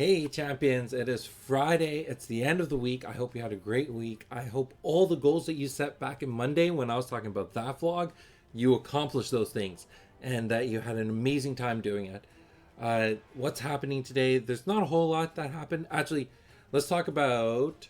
Hey champions, it is Friday. It's the end of the week. I hope you had a great week. I hope all the goals that you set back in Monday when I was talking about that vlog, you accomplished those things and that you had an amazing time doing it. What's happening today? There's not a whole lot that happened. Actually, let's talk about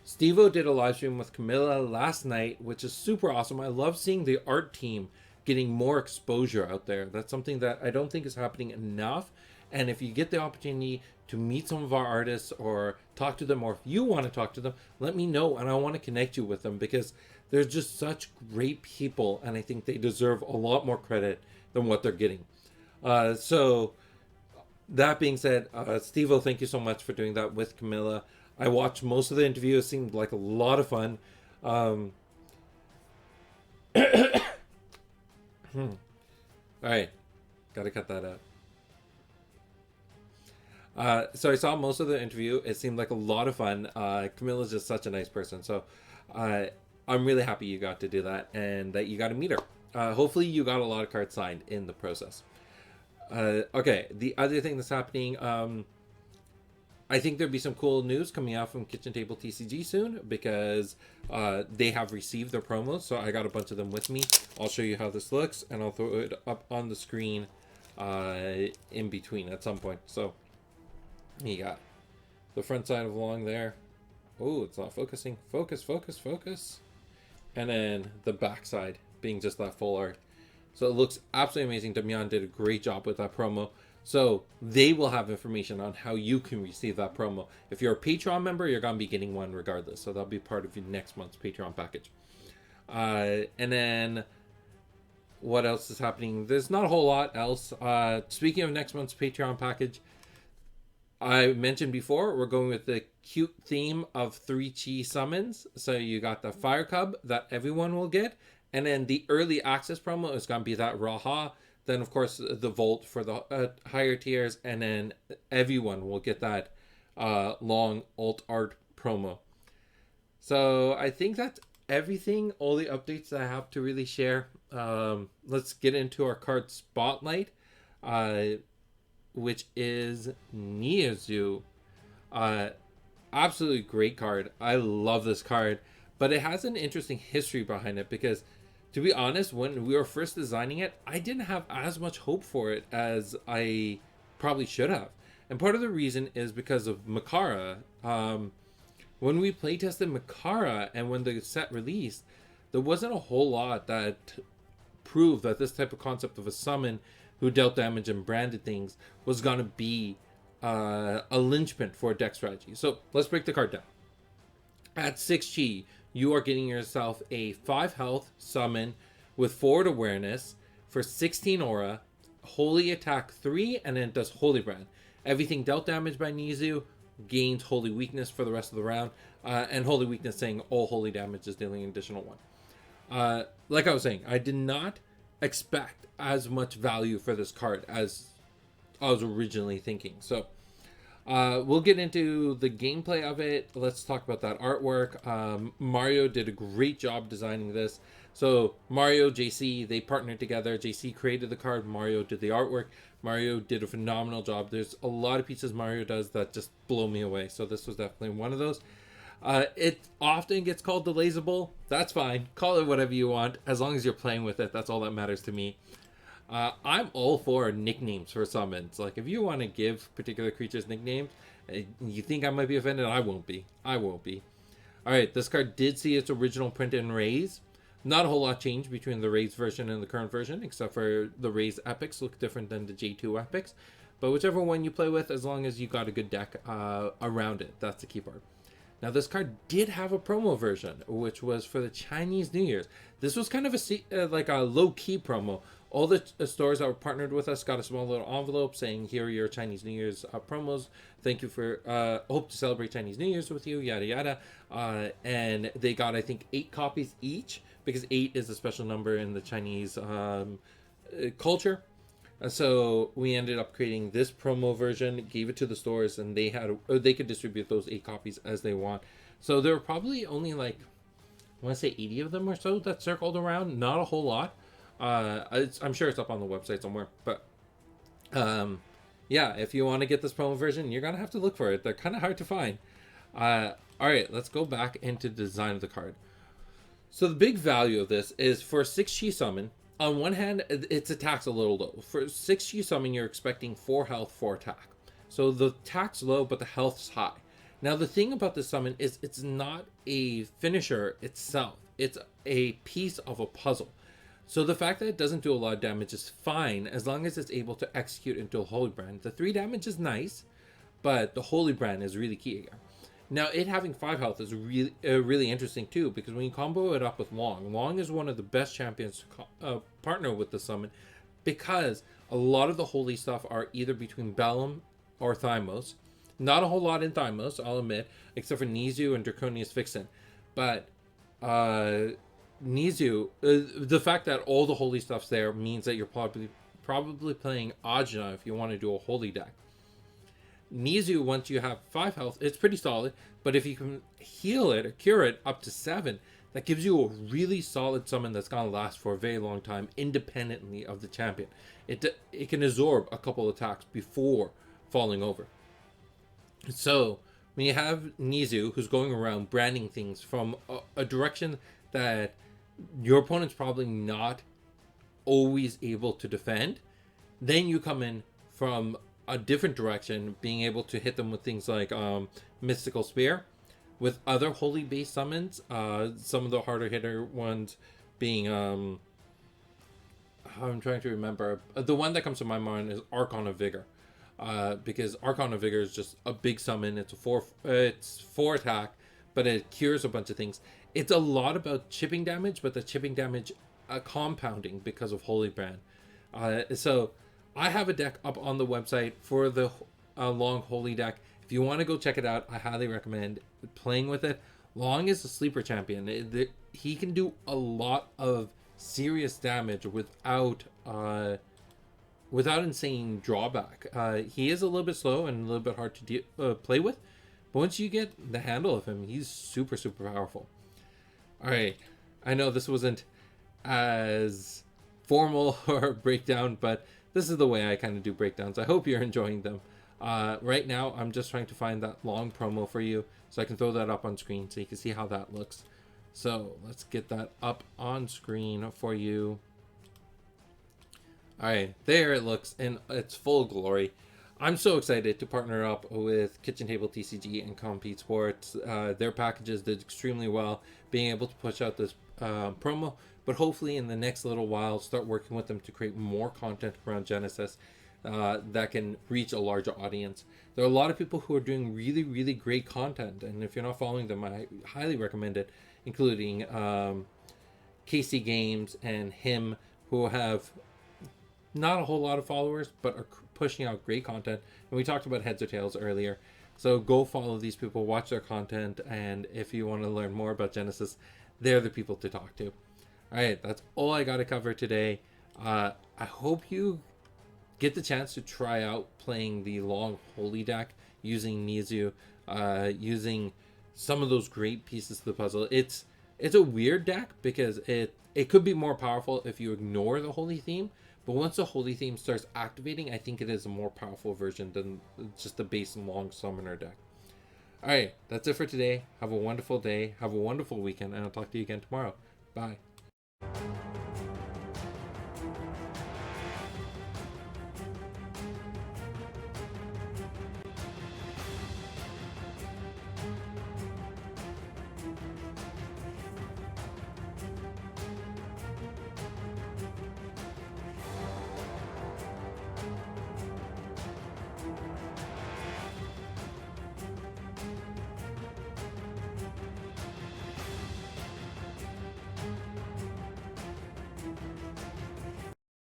Steve-O did a live stream with Camilla last night, which is super awesome. I love seeing the art team getting more exposure out there. That's something that I don't think is happening enough. And if you get the opportunity to meet some of our artists or talk to them, or if you want to talk to them, let me know and I want to connect you with them because they're just such great people and I think they deserve a lot more credit than what they're getting. So that being said, Steve-O, thank you so much for doing that with Camilla. I watched most of the interview. It seemed like a lot of fun. All right, gotta cut that out. So I saw most of the interview. It seemed like a lot of fun. Camilla's just such a nice person. So I'm really happy you got to do that and that you got to meet her. Hopefully you got a lot of cards signed in the process. Okay, the other thing that's happening, I think there'll be some cool news coming out from Kitchen Table TCG soon because they have received their promos. So I got a bunch of them with me. I'll show you how this looks and I'll throw it up on the screen in between at some point. So you got the front side of along there. Oh, it's not focusing. Focus. And then the back side being just that full art. So it looks absolutely amazing. Damian did a great job with that promo. So they will have information on how you can receive that promo. If you're a Patreon member, you're going to be getting one regardless. So that'll be part of your next month's Patreon package. And then what else is happening? There's not a whole lot else. Speaking of next month's Patreon package, I mentioned before, we're going with the cute theme of 3 chi summons. So you got the Fire Cub that everyone will get. And then the early access promo is going to be that Raha. Then, of course, the Volt for the higher tiers. And then everyone will get that long alt art promo. So I think that's everything. All the updates that I have to really share. Let's get into our card spotlight. Which is Niu Xiu. Absolutely great card. I love this card. But it has an interesting history behind it because, to be honest, when we were first designing it, I didn't have as much hope for it as I probably should have. And part of the reason is because of Makara. When we playtested Makara and when the set released, there wasn't a whole lot that proved that this type of concept of a summon who dealt damage and branded things was going to be a linchpin for a deck strategy. So let's break the card down. At 6 chi, you are getting yourself a 5 health summon with forward awareness for 16 aura, holy attack 3, and then it does holy brand. Everything dealt damage by Niu Xiu gains holy weakness for the rest of the round, and holy weakness saying all holy damage is dealing an additional 1. Like I was saying, I did not expect as much value for this card as I was originally thinking. So we'll get into the gameplay of it. Let's talk about that artwork. Mario did a great job designing this. So Mario, JC, they partnered together. JC created the card. Mario did the artwork. Mario did a phenomenal job. There's a lot of pieces Mario does that just blow me away. So this was definitely one of those. It often gets called the Laserable. That's fine. Call it whatever you want. As long as you're playing with it, that's all that matters to me. I'm all for nicknames for summons. Like, if you want to give particular creatures nicknames, you think I might be offended? I won't be. Alright, this card did see its original print in Rays. Not a whole lot changed between the Rays version and the current version, except for the Rays epics look different than the J2 epics. But whichever one you play with, as long as you got a good deck around it, that's the key part. Now, this card did have a promo version, which was for the Chinese New Year's. This was kind of a low-key promo. All the stores that were partnered with us got a small little envelope saying, here are your Chinese New Year's promos. Thank you for, hope to celebrate Chinese New Year's with you, yada, yada. And they got, I think, 8 copies each, because 8 is a special number in the Chinese culture. So we ended up creating this promo version, gave it to the stores, and they could distribute those 8 copies as they want. So there were probably only like, I want to say 80 of them or so that circled around. Not a whole lot. I'm sure it's up on the website somewhere. But Yeah, if you want to get this promo version, you're gonna have to look for it. They're kind of hard to find. All right, let's go back into the design of the card. So the big value of this is for a 6 Chi summon. On one hand, its attack's a little low. For 6 Chi summon, you're expecting 4 health, 4 attack. So the attack's low, but the health's high. Now the thing about this summon is it's not a finisher itself. It's a piece of a puzzle. So the fact that it doesn't do a lot of damage is fine as long as it's able to execute into a Holy Brand. The 3 damage is nice, but the Holy Brand is really key here. Now, it having 5 health is really interesting too, because when you combo it up with Long is one of the best champions to partner with the summon, because a lot of the holy stuff are either between Bellum or Thymos. Not a whole lot in Thymos, I'll admit, except for Niu Xiu and Draconius Vixen. But Niu Xiu, the fact that all the holy stuff's there means that you're probably playing Ajna if you want to do a holy deck. Niu Xiu, once you have 5 health, it's pretty solid, but if you can heal it or cure it up to 7, that gives you a really solid summon that's going to last for a very long time, independently of the champion. It can absorb a couple attacks before falling over. So, when you have Niu Xiu, who's going around branding things from a direction that your opponent's probably not always able to defend, then you come in from a different direction, being able to hit them with things like Mystical Spear, with other holy based summons. Some of the harder hitter ones being I'm trying to remember. The one that comes to my mind is Archon of Vigor, because Archon of Vigor is just a big summon. It's it's 4 attack, but it cures a bunch of things. It's a lot about chipping damage, but the chipping damage compounding because of Holy Brand. So I have a deck up on the website for the Long Holy deck. If you want to go check it out, I highly recommend playing with it. Long is a sleeper champion. He can do a lot of serious damage without insane drawback. He is a little bit slow and a little bit hard to play with, but once you get the handle of him, he's super, super powerful. All right, I know this wasn't as formal or a breakdown, but this is the way I kind of do breakdowns. I hope you're enjoying them. Right now, I'm just trying to find that Long promo for you so I can throw that up on screen so you can see how that looks. So let's get that up on screen for you. All right, there it looks in its full glory. I'm so excited to partner up with Kitchen Table TCG and Compete Sports. Their packages did extremely well, being able to push out this promo, but hopefully in the next little while start working with them to create more content around Genesis that can reach a larger audience. There are a lot of people who are doing really, really great content, and if you're not following them, I highly recommend it, including Casey Games and him, who have not a whole lot of followers, but are pushing out great content. And we talked about Heads or Tails earlier. So go follow these people, watch their content, and if you want to learn more about Genesis, they're the people to talk to. All right, that's all I got to cover today. I hope you get the chance to try out playing the Long Holy deck using Niu Xiu, using some of those great pieces of the puzzle. It's a weird deck because it could be more powerful if you ignore the Holy theme. But once the Holy theme starts activating, I think it is a more powerful version than just the base Long Summoner deck. Alright, that's it for today. Have a wonderful day. Have a wonderful weekend. And I'll talk to you again tomorrow. Bye.